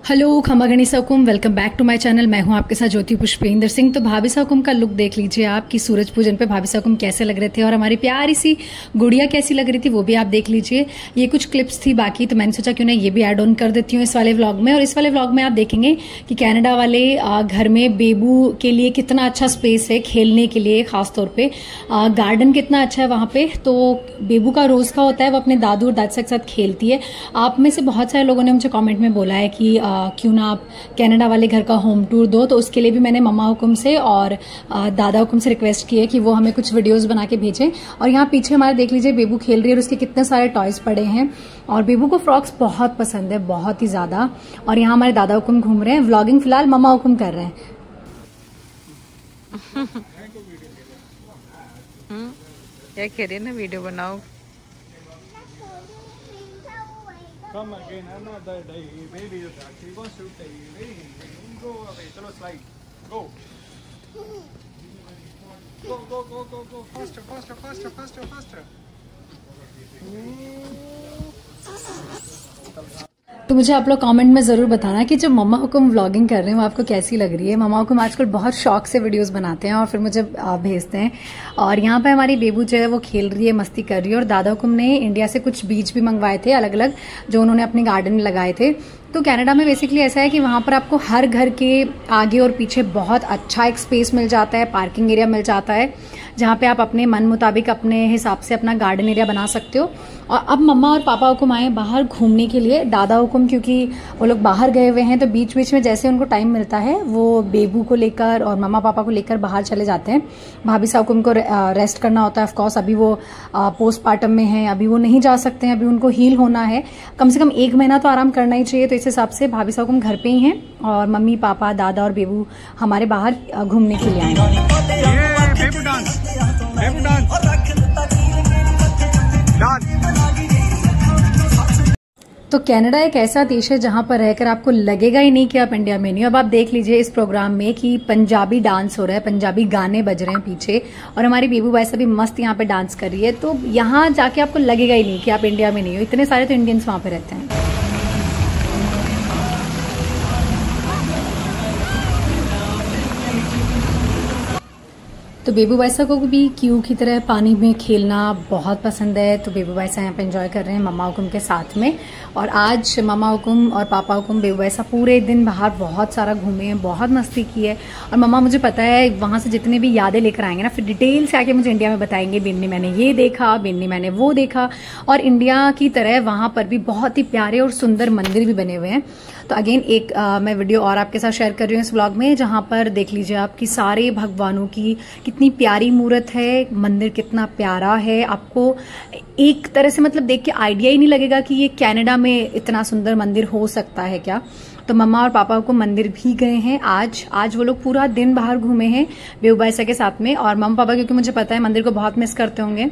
Hello खमा गणिसा हुकुम, welcome back to my channel. मैं हूं आपके साथ ज्योति पुष्पेंद्र सिंह। तो भाभी सा हुकुम का लुक देख लीजिए आप कि सूरज पूजन पे भाभी सा हुकुम कैसे लग रहे थे और हमारी प्यारी सी गुड़िया कैसी लग रही थी वो भी आप देख लीजिए। ये कुछ क्लिप्स थी बाकी, तो मैंने सोचा क्यों ना ये भी ऐड ऑन कर देती हूँ इस वाले व्लॉग में। और इस वाले व्लॉग में आप देखेंगे कि कनाडा वाले घर में बेबू के लिए कितना अच्छा स्पेस है खेलने के लिए, खासतौर पर गार्डन कितना अच्छा है वहां पे। तो बेबू का रोज का होता है, वो अपने दादू और दादी के साथ खेलती है। आप में से बहुत सारे लोगों ने मुझे कॉमेंट में बोला है कि क्यों ना आप कनाडा वाले घर का होम टूर दो, तो उसके लिए भी मैंने मम्मा हुकुम से और दादा हुकुम से रिक्वेस्ट की है कि वो हमें कुछ वीडियोस बना के भेजें। और यहाँ पीछे हमारे देख लीजिए बेबू खेल रही है और उसके कितने सारे टॉयज पड़े हैं। और बेबू को फ्रॉक्स बहुत पसंद है, बहुत ही ज्यादा। और यहाँ हमारे दादा हुकुम घूम रहे हैं। व्लॉगिंग फिलहाल मम्मा हुकुम कर रहे हैं। क्या कह रही है ना, वीडियो बनाओ। Come again, another day. Baby is actually wants to stay. Go away. Chalo slide. Go. Go. Faster. तो मुझे आप लोग कमेंट में जरूर बताना कि जो मम्मा हुकुम व्लॉगिंग कर रहे हैं वो आपको कैसी लग रही है। मम्मा हुकुम आजकल बहुत शौक से वीडियोस बनाते हैं और फिर मुझे भेजते हैं। और यहाँ पे हमारी बेबू जो है वो खेल रही है, मस्ती कर रही है। और दादा हुकुम ने इंडिया से कुछ बीज भी मंगवाए थे अलग अलग, जो उन्होंने अपने गार्डन में लगाए थे। तो कनाडा में बेसिकली ऐसा है कि वहाँ पर आपको हर घर के आगे और पीछे बहुत अच्छा एक स्पेस मिल जाता है, पार्किंग एरिया मिल जाता है, जहाँ पे आप अपने मन मुताबिक अपने हिसाब से अपना गार्डन एरिया बना सकते हो। और अब मम्मा और पापा हुकुम आए बाहर घूमने के लिए। दादा हुकुम क्योंकि वो लोग बाहर गए हुए हैं, तो बीच बीच में जैसे उनको टाइम मिलता है वो बेबू को लेकर और मम्मा पापा को लेकर बाहर चले जाते हैं। भाभी सा हुकुम को रेस्ट करना होता है ऑफकोर्स, अभी वो पोस्टमार्टम में है, अभी वो नहीं जा सकते हैं, अभी उनको हील होना है। कम से कम 1 महीना तो आराम करना ही चाहिए। तो इस हिसाब से भाभी सा हुकुम घर पे ही हैं और मम्मी पापा दादा और बेबू हमारे बाहर घूमने के लिए आए हैं। तो कनाडा एक ऐसा देश है जहां पर रहकर आपको लगेगा ही नहीं कि आप इंडिया में नहीं। अब आप देख लीजिए इस प्रोग्राम में कि पंजाबी डांस हो रहा है, पंजाबी गाने बज रहे हैं पीछे, और हमारी बेबू वैसे भी मस्त यहाँ पे डांस कर रही है। तो यहाँ जाके आपको लगेगा ही नहीं कि आप इंडिया में नहीं हो। इतने सारे तो इंडियंस वहां पे रहते हैं। तो बेबू वैसा को भी क्यू की तरह पानी में खेलना बहुत पसंद है। तो बेबू वैसा यहाँ पे एंजॉय कर रहे हैं मम्मा हुकुम के साथ में। और आज मम्मा हुकुम और पापा हुकुम बेबू वैसा पूरे दिन बाहर बहुत सारा घूमे हैं, बहुत मस्ती की है। और मम्मा मुझे पता है वहां से जितने भी यादें लेकर आएंगे ना, फिर डिटेल से आके मुझे इंडिया में बताएंगे, बिन्नी मैंने ये देखा, बिन्नी मैंने वो देखा। और इंडिया की तरह वहां पर भी बहुत ही प्यारे और सुंदर मंदिर भी बने हुए हैं। तो अगेन एक मैं वीडियो और आपके साथ शेयर कर रही हूँ इस व्लॉग में, जहां पर देख लीजिए आप कि सारे भगवानों की कितनी प्यारी मूर्त है, मंदिर कितना प्यारा है। आपको एक तरह से मतलब देख के आइडिया ही नहीं लगेगा कि ये कनाडा में इतना सुंदर मंदिर हो सकता है क्या। तो मम्मा और पापा को मंदिर भी गए हैं आज वो लोग पूरा दिन बाहर घूमे हैं बेबू वैसा के साथ में। और मम्मा पापा क्योंकि मुझे पता है मंदिर को बहुत मिस करते होंगे।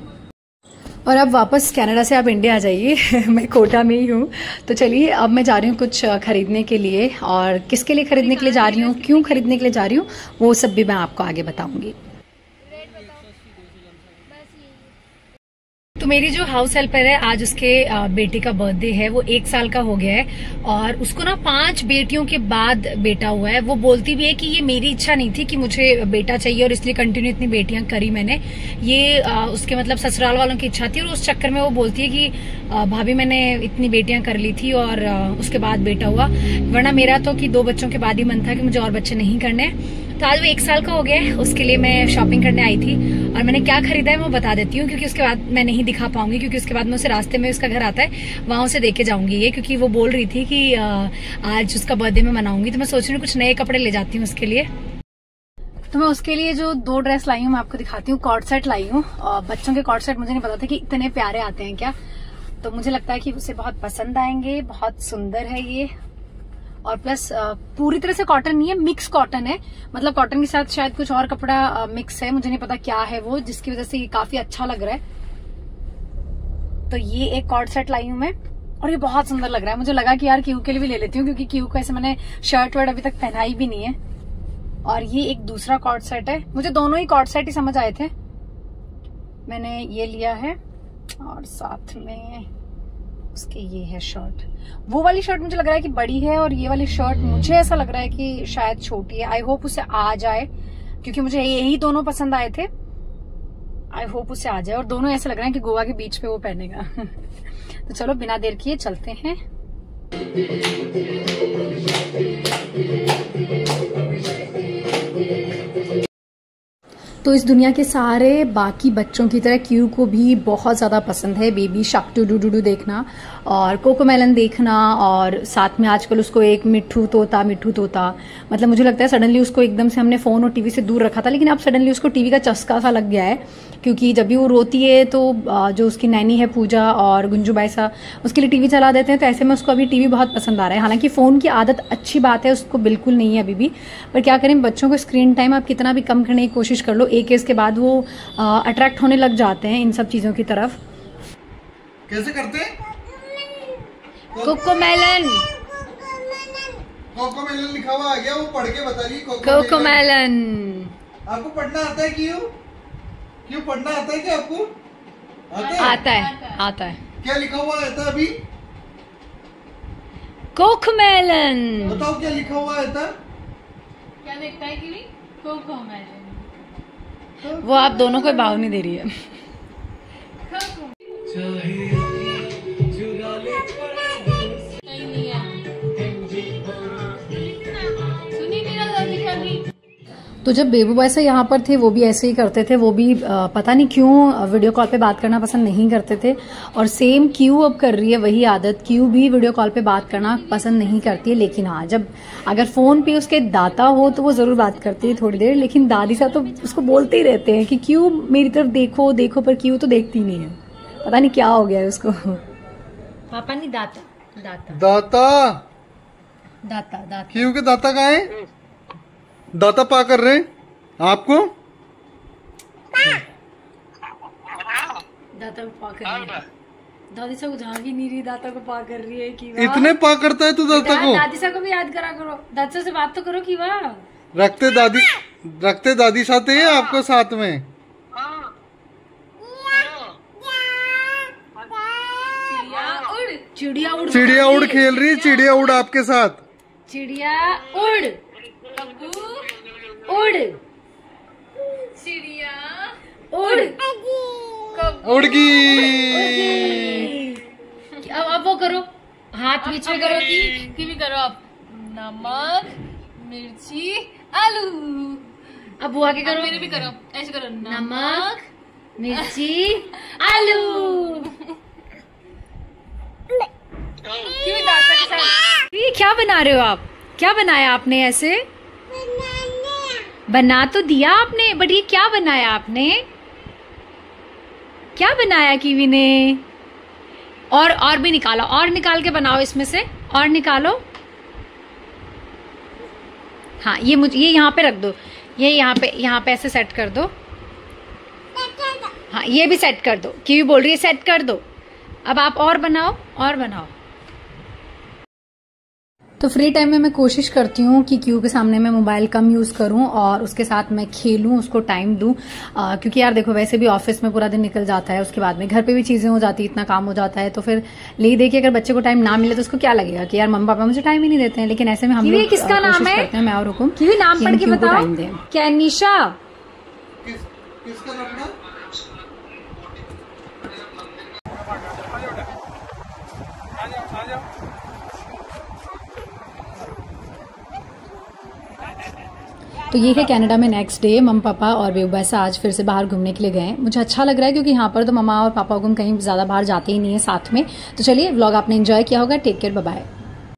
और अब वापस कनाडा से आप इंडिया आ जाइए मैं कोटा में ही हूँ। तो चलिए अब मैं जा रही हूँ कुछ खरीदने के लिए, और किसके लिए खरीदने के लिए जा रही हूँ, क्यों खरीदने के लिए जा रही हूँ, वो सब भी मैं आपको आगे बताऊंगी। तो मेरी जो हाउस हेल्पर है, आज उसके बेटे का बर्थडे है, वो 1 साल का हो गया है और उसको ना 5 बेटियों के बाद बेटा हुआ है। वो बोलती भी है कि ये मेरी इच्छा नहीं थी कि मुझे बेटा चाहिए और इसलिए कंटिन्यू इतनी बेटियां करी मैंने, ये उसके मतलब ससुराल वालों की इच्छा थी। और उस चक्कर में वो बोलती है कि भाभी मैंने इतनी बेटियां कर ली थी और उसके बाद बेटा हुआ, वरना मेरा तो कि 2 बच्चों के बाद ही मन था कि मुझे और बच्चे नहीं करने। तो आज वो 1 साल का हो गया है, उसके लिए मैं शॉपिंग करने आई थी। और मैंने क्या खरीदा है मैं बता देती हूँ, क्योंकि उसके बाद मैं नहीं दिखा पाऊंगी, क्योंकि उसके बाद मैं उसे रास्ते में उसका घर आता है वहां से देके जाऊंगी ये, क्योंकि वो बोल रही थी कि आज उसका बर्थडे में मनाऊंगी। तो मैं सोच रही हूँ कुछ नए कपड़े ले जाती हूँ उसके लिए। तो मैं उसके लिए जो 2 ड्रेस लाई हूँ मैं आपको दिखाती हूँ। कॉर्ड सेट लाई हूँ, बच्चों के कॉर्ड सेट मुझे नहीं पता था कि इतने प्यारे आते हैं क्या। तो मुझे लगता है कि उसे बहुत पसंद आएंगे, बहुत सुंदर है ये। और प्लस पूरी तरह से कॉटन नहीं है, मिक्स कॉटन है, मतलब कॉटन के साथ शायद कुछ और कपड़ा मिक्स है, मुझे नहीं पता क्या है वो, जिसकी वजह से ये काफी अच्छा लग रहा है। तो ये एक कॉर्ड सेट लाई हूं मैं और ये बहुत सुंदर लग रहा है। मुझे लगा कि यार क्यू के लिए भी ले लेती हूँ, क्योंकि क्यू को ऐसे मैंने शर्ट वर्ट अभी तक पहनाई भी नहीं है। और ये एक दूसरा कॉर्ड सेट है, मुझे दोनों ही कॉर्ड सेट ही समझ आए थे, मैंने ये लिया है। और साथ में उसके ये है शर्ट। वो वाली शर्ट मुझे लग रहा है कि बड़ी है और ये वाली शर्ट मुझे ऐसा लग रहा है कि शायद छोटी है। आई होप उसे आ जाए क्योंकि मुझे यही दोनों पसंद आए थे। आई होप उसे आ जाए और दोनों ऐसे लग रहे हैं कि गोवा के बीच पे वो पहनेगा। तो चलो बिना देर किए चलते हैं। तो इस दुनिया के सारे बाकी बच्चों की तरह क्यू को भी बहुत ज़्यादा पसंद है बेबी शार्क डू देखना और कोकोमेलन देखना, और साथ में आजकल उसको एक मिट्ठू तोता मतलब मुझे लगता है सडनली उसको एकदम से हमने फ़ोन और टीवी से दूर रखा था, लेकिन अब सडनली उसको टीवी का चस्का सा लग गया है, क्योंकि जब भी वो रोती है तो जो उसकी नैनी है पूजा और गुंजू बाईसा उसके लिए टीवी चला देते हैं। तो ऐसे में उसको अभी टीवी बहुत पसंद आ रहा है। हालांकि फ़ोन की आदत अच्छी बात है, उसको बिल्कुल नहीं है अभी भी, पर क्या करें, बच्चों को स्क्रीन टाइम आप कितना भी कम करने की कोशिश कर लो, एक एज के बाद वो अट्रैक्ट होने लग जाते हैं इन सब चीज़ों की तरफ। कैसे करते हैं? कोकोमेलन लिखा हुआ आ गया, वो पढ़ के बता रही। कोकोमेलन आपको पढ़ना आता है? क्यों पढ़ना आता है क्या आपको? आता है। क्या लिखा हुआ आता है अभी? कोकोमेलन। बताओ क्या लिखा हुआ आता है? क्या देखता है कि कोकोमेलन? वो आप दोनों को भाव नहीं दे रही है। तो जब बेबू बाईसा यहाँ पर थे वो भी ऐसे ही करते थे, वो भी पता नहीं क्यों वीडियो कॉल पे बात करना पसंद नहीं करते थे, और सेम क्यू अब कर रही है वही आदत। क्यू भी वीडियो कॉल पे बात करना पसंद नहीं करती है, लेकिन हाँ जब अगर फोन पे उसके दाता हो तो वो जरूर बात करती है थोड़ी देर, लेकिन दादी साहब तो उसको बोलते ही रहते हैं कि क्यू मेरी तरफ देखो देखो, पर क्यू तो देखती नहीं है, पता नहीं क्या हो गया है उसको। पापा नहीं दाता क्यू के दाता कहाँ है? दाता पा कर रहे हैं आपको? दाता को पा कर रही है दादी साहब, जहाँ भी नहीं रही दाता को पा कर रही है कि इतने पा करता है तू दाता को? दादी साहब को भी याद करा करो, दादी साहब से बात तो करो कि वाह रखते दादी साथ है आपको साथ में? चिड़िया उड़ खेल रही है, चिड़िया उड़ आपके साथ। चिड़िया उड़ चिड़िया उड़ गई। अब वो करो, हाथ बीच में करो कि भी करो आप। नमक मिर्ची आलू। अब बुआ के करो, मेरे भी करो, ऐसे करो। नमक मिर्ची आलू। ये क्या बना रहे हो आप? क्या बनाया आपने? ऐसे बना तो दिया आपने, बट ये क्या बनाया आपने? क्या बनाया कीवी ने? और भी निकालो, और निकाल के बनाओ इसमें से, और निकालो। हाँ ये यहाँ पे रख दो, ये यहाँ पे ऐसे सेट कर दो। हाँ ये भी सेट कर दो, कीवी बोल रही है सेट कर दो। अब आप और बनाओ। तो फ्री टाइम में मैं कोशिश करती हूँ कि क्यू के सामने मैं मोबाइल कम यूज करूँ और उसके साथ मैं खेलूँ, उसको टाइम दूँ, क्योंकि यार देखो वैसे भी ऑफिस में पूरा दिन निकल जाता है, उसके बाद में घर पे भी चीजें हो जाती है, इतना काम हो जाता है, तो फिर ले देखिए अगर बच्चे को टाइम ना मिले तो उसको क्या लगेगा कि यार मम्मी पापा मुझे टाइम ही नहीं देते हैं। लेकिन ऐसे में हम लोग किसका नाम है करते हैं, मैं और हुकुम क्यों नाम पढ़ के बताओ। क्या निशा? किसका रखना? तो ये है कनाडा में नेक्स्ट डे। मम्मा पापा और बेबू बाईसा आज फिर से बाहर घूमने के लिए गए। मुझे अच्छा लग रहा है क्योंकि यहाँ पर तो मम्मा और पापा को कहीं ज्यादा बाहर जाते ही नहीं है साथ में। तो चलिए व्लॉग आपने एंजॉय किया होगा। Take care, bye bye.